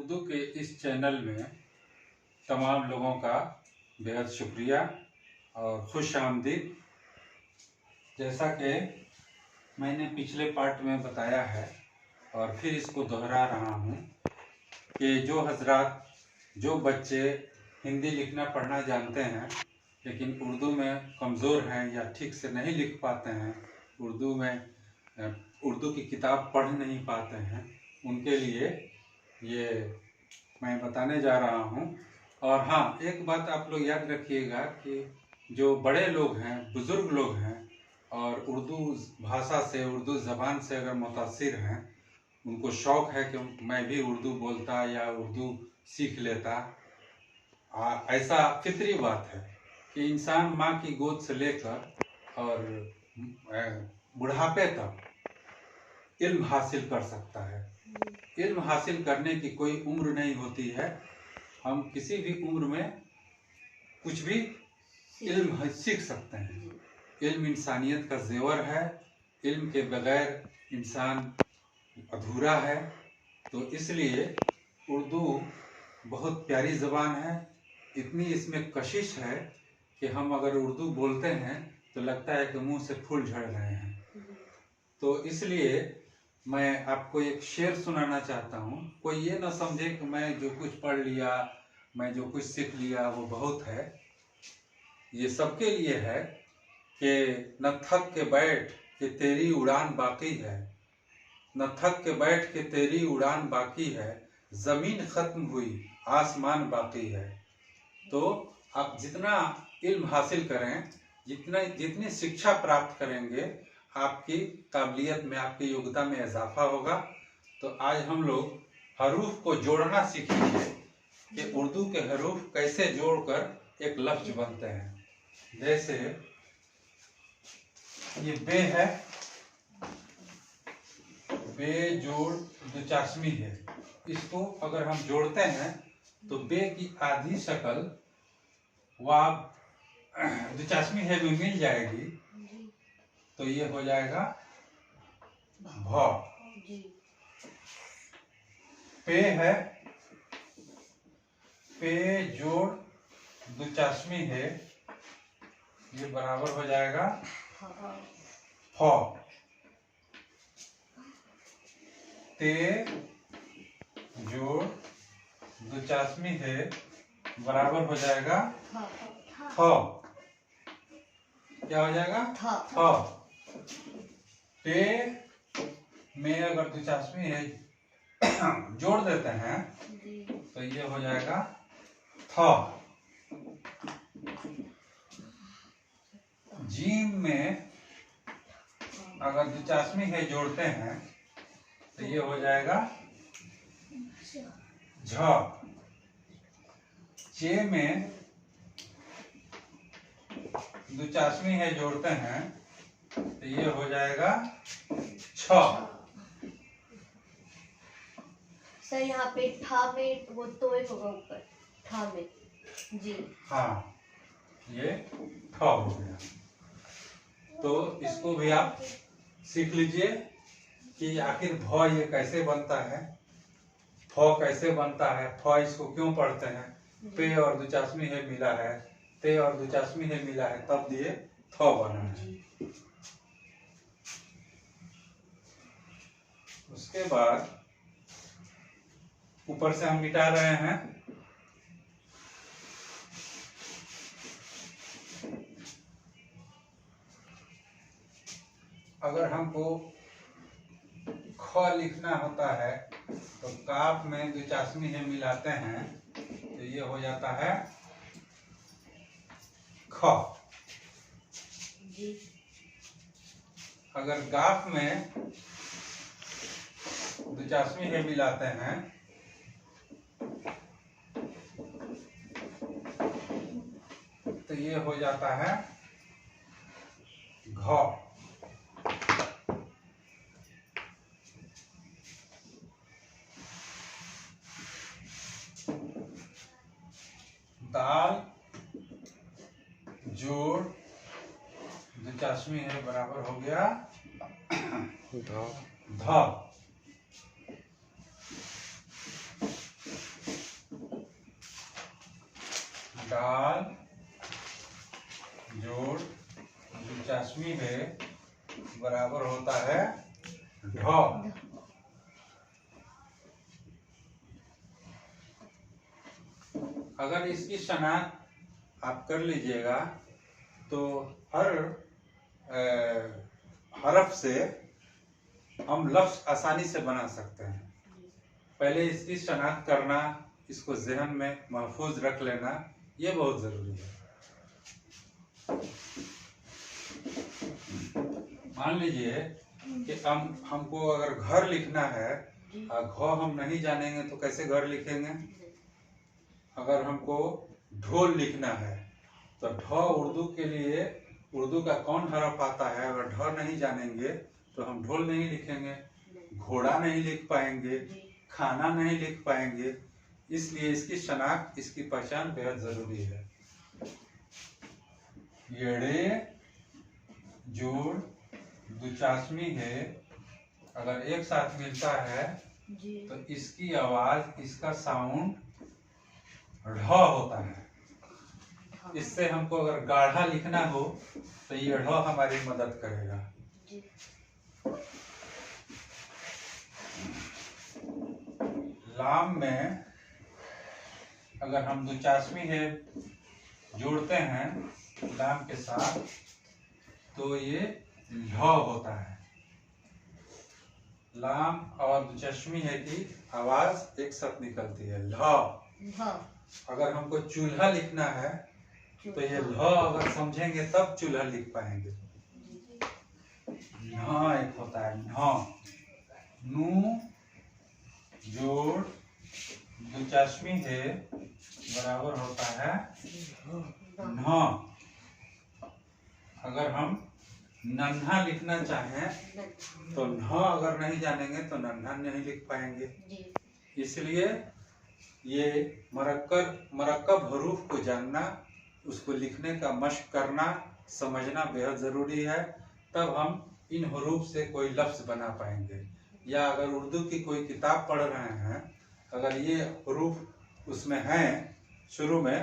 उर्दू के इस चैनल में तमाम लोगों का बेहद शुक्रिया और खुश आमदीद। जैसा कि मैंने पिछले पार्ट में बताया है और फिर इसको दोहरा रहा हूँ कि जो हजरात जो बच्चे हिंदी लिखना पढ़ना जानते हैं लेकिन उर्दू में कमज़ोर हैं या ठीक से नहीं लिख पाते हैं, उर्दू की किताब पढ़ नहीं पाते हैं, उनके लिए ये मैं बताने जा रहा हूँ। और हाँ, एक बात आप लोग याद रखिएगा कि जो बड़े लोग हैं, बुज़ुर्ग लोग हैं और उर्दू भाषा से, उर्दू ज़बान से अगर मुतासिर हैं, उनको शौक़ है कि मैं भी उर्दू बोलता या उर्दू सीख लेता, ऐसा फितरी बात है कि इंसान माँ की गोद से लेकर और बुढ़ापे तक इल्म हासिल कर सकता है। इल्म हासिल करने की कोई उम्र नहीं होती है। हम किसी भी उम्र में कुछ भी इल्म सीख सकते हैं। इल्म इंसानियत का जेवर है। इल्म के बगैर इंसान अधूरा है। तो इसलिए उर्दू बहुत प्यारी ज़बान है। इतनी इसमें कशिश है कि हम अगर उर्दू बोलते हैं तो लगता है कि मुंह से फूल झड़ रहे हैं। तो इसलिए मैं आपको एक शेर सुनाना चाहता हूँ। कोई ये ना समझे कि मैं जो कुछ पढ़ लिया, मैं जो कुछ सीख लिया वो बहुत है। ये सबके लिए है कि न थक के बैठ कि तेरी उड़ान बाकी है, न थक के बैठ के तेरी उड़ान बाकी है, ज़मीन ख़त्म हुई आसमान बाकी है। तो आप जितना इल्म हासिल करें, जितनी शिक्षा प्राप्त करेंगे, आपकी काबिलियत में, आपकी योग्यता में इजाफा होगा। तो आज हम लोग हरूफ को जोड़ना सीखेंगे कि उर्दू के हरूफ कैसे जोड़कर एक लफ्ज बनते हैं। जैसे ये बे है, बे जोड़ दुचाशमी है। इसको अगर हम जोड़ते हैं तो बे की आधी शक्ल वाव दुचाशमी है में मिल जाएगी, तो ये हो जाएगा भ। पे है, पे जोड़ दुचाशमी है, ये बराबर हो जाएगा फ। ते जोड़ दुचाशमी है बराबर हो जाएगा थ। क्या हो जाएगा? थ। पे में अगर दुचाशमी है जोड़ देते हैं तो ये हो जाएगा थ। जीम में अगर दुचाशमी है जोड़ते हैं तो ये हो जाएगा झ। चे में दुचाशमी है जोड़ते हैं तो ये हो जाएगा छ। सर यहाँ पे ठा में वो तो एक होगा ऊपर, ठा में जी। हाँ, ये ठ हो गया। तो इसको भी आप सीख लीजिए कि आखिर भ ये कैसे बनता है, फ कैसे बनता है, फ इसको क्यों पढ़ते हैं। पे और दुचाशमी है मिला है, ते और दुचाशमी है मिला है, तब ये थ बना है। उसके बाद ऊपर से हम मिटा रहे हैं। अगर हमको ख लिखना होता है तो काफ में दुचाशमी है मिलाते हैं तो ये हो जाता है ख। अगर गाफ में दुचाशमी है मिलाते हैं तो ये हो जाता है घ। दाल जोड़ दुचाशमी है बराबर हो गया ध। डाल जोड़ दिलचस्पी है बराबर होता है ढ। अगर इसकी शनाख्त आप कर लीजिएगा तो हर हरफ से हम लफ्ज आसानी से बना सकते हैं। पहले इसकी शनाख्त करना, इसको ज़हन में महफूज रख लेना, ये बहुत ज़रूरी है। मान लीजिए कि हमको अगर घर लिखना है और घ हम नहीं जानेंगे तो कैसे घर लिखेंगे। अगर हमको ढोल लिखना है तो ढ उर्दू के लिए उर्दू का कौन हरफ आता है, अगर ढ नहीं जानेंगे तो हम ढोल नहीं लिखेंगे, घोड़ा नहीं लिख पाएंगे, खाना नहीं लिख पाएंगे। इसलिए इसकी शनाख्त, इसकी पहचान बेहद जरूरी है। येड़े जोड़ दुचासमी है अगर एक साथ मिलता है तो इसकी आवाज, इसका साउंड ढ होता है। इससे हमको अगर गाढ़ा लिखना हो तो ये ढ हमारी मदद करेगा। लाम में अगर हम दुचासमी है जोड़ते हैं लाम के साथ तो ये ल होता है। लाम और दुचश्मी है की आवाज एक साथ निकलती है ल। अगर हमको चूल्हा लिखना है तो ये ल अगर समझेंगे तब चूल्हा लिख पाएंगे। न एक होता है न, नू जोड़ दुचश्मी है बराबर होता है न। अगर हम नन्हा लिखना चाहें तो न अगर नहीं जानेंगे तो नन्हा नहीं लिख पाएंगे। इसलिए ये मरकब हरूफ को जानना, उसको लिखने का मशक करना, समझना बेहद ज़रूरी है। तब हम इन हरूफ से कोई लफ्ज़ बना पाएंगे। या अगर उर्दू की कोई किताब पढ़ रहे हैं, अगर ये हरूफ उसमें हैं शुरू में,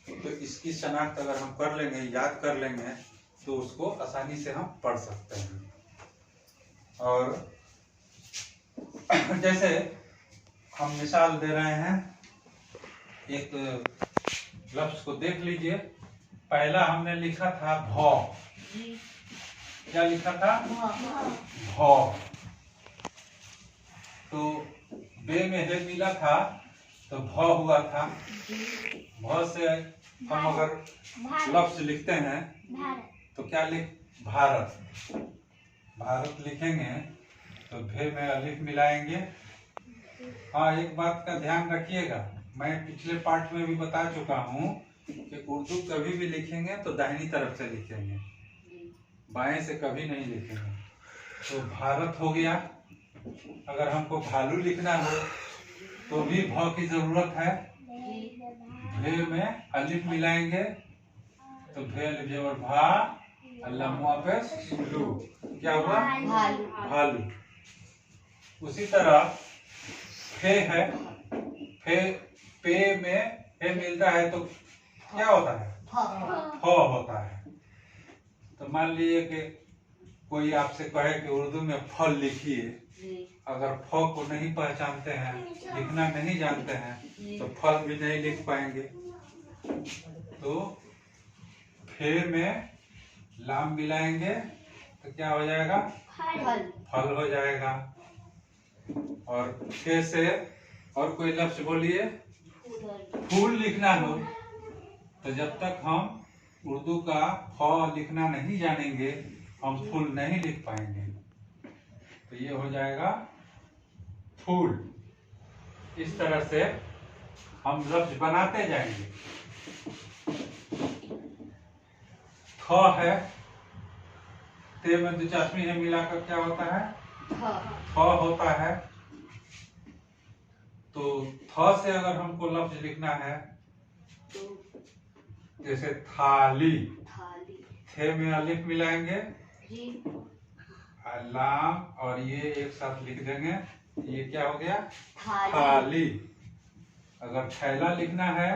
तो इसकी शनाख्त अगर हम कर लेंगे, याद कर लेंगे तो उसको आसानी से हम पढ़ सकते हैं। और जैसे हम मिसाल दे रहे हैं, एक लफ्ज को देख लीजिए। पहला हमने लिखा था भौ, क्या लिखा था भौ, तो बे में है मिला था तो भौ हुआ था। भौ से हम अगर लफ्ज लिखते हैं तो क्या लिख भारत, भारत लिखेंगे तो भे में अलिफ मिलाएंगे। हाँ, एक बात का ध्यान रखिएगा, मैं पिछले पार्ट में भी बता चुका हूँ कि उर्दू कभी भी लिखेंगे तो दाहिनी तरफ से लिखेंगे, बाएं से कभी नहीं लिखेंगे। तो भारत हो गया। अगर हमको भालू लिखना हो तो भी भ की जरूरत है। भे में अलिफ मिलाएंगे तो भे अलिफ जेवर भा, अल्लाह मुआ पे लू, क्या हुआ भालू, भालू। उसी तरह फे है, फे पे में फे मिलता है तो क्या होता है फ होता है। तो मान लीजिए कि कोई आपसे कहे कि उर्दू में फल लिखिए, अगर फ को नहीं पहचानते हैं, लिखना नहीं जानते हैं तो फल भी नहीं लिख पाएंगे। तो फे में लाम मिलाएंगे तो क्या हो जाएगा फल हो जाएगा। और फे से और कोई लफ्ज बोलिए। फूल लिखना हो तो जब तक हम उर्दू का फ लिखना नहीं जानेंगे हम फूल नहीं लिख पाएंगे। तो ये हो जाएगा फूल। इस तरह से हम लफ्ज बनाते जाएंगे। ख है, ते में दिलचस्पी है मिलाकर क्या होता है थ होता है। तो थ से अगर हमको लफ्ज लिखना है जैसे थाली, थे में अलिफ मिलाएंगे, लाम और ये एक साथ लिख देंगे, ये क्या हो गया थाली। अगर थैला लिखना है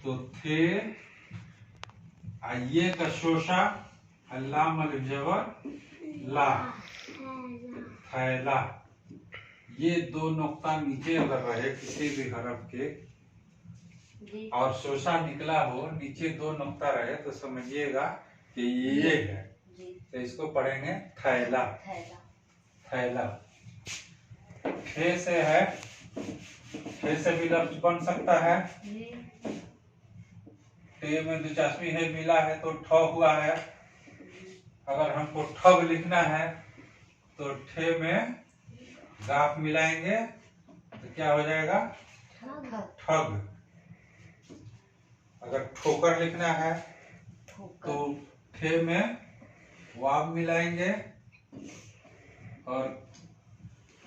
तो थे, ये का शोशा, अल्लाम अलिफ जबर ला, थैला। ये दो नुक्ता नीचे अगर रहे किसी भी हरफ के जी और शोशा निकला हो, नीचे दो नुक्ता रहे तो समझिएगा कि ये है। जी तो इसको पढ़ेंगे थैला, थैला। थैला। थे से है, थे से भी लफ्ज बन सकता है। जी थे में दिलचस्पी है, मिला है तो ठ हुआ है। अगर हमको ठग लिखना है तो ठे में गाफ मिलाएंगे तो क्या हो जाएगा? ठग। ठग। अगर ठोकर लिखना है तो ठे में वाव मिलाएंगे और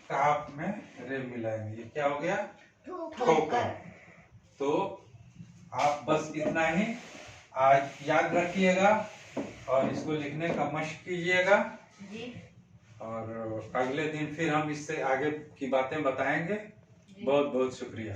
काफ में रे मिलाएंगे। ये क्या हो गया? ठोकर। तो आप बस इतना ही आज याद रखिएगा और इसको लिखने का मशक कीजिएगा जी और अगले दिन फिर हम इससे आगे की बातें बताएंगे। बहुत बहुत शुक्रिया।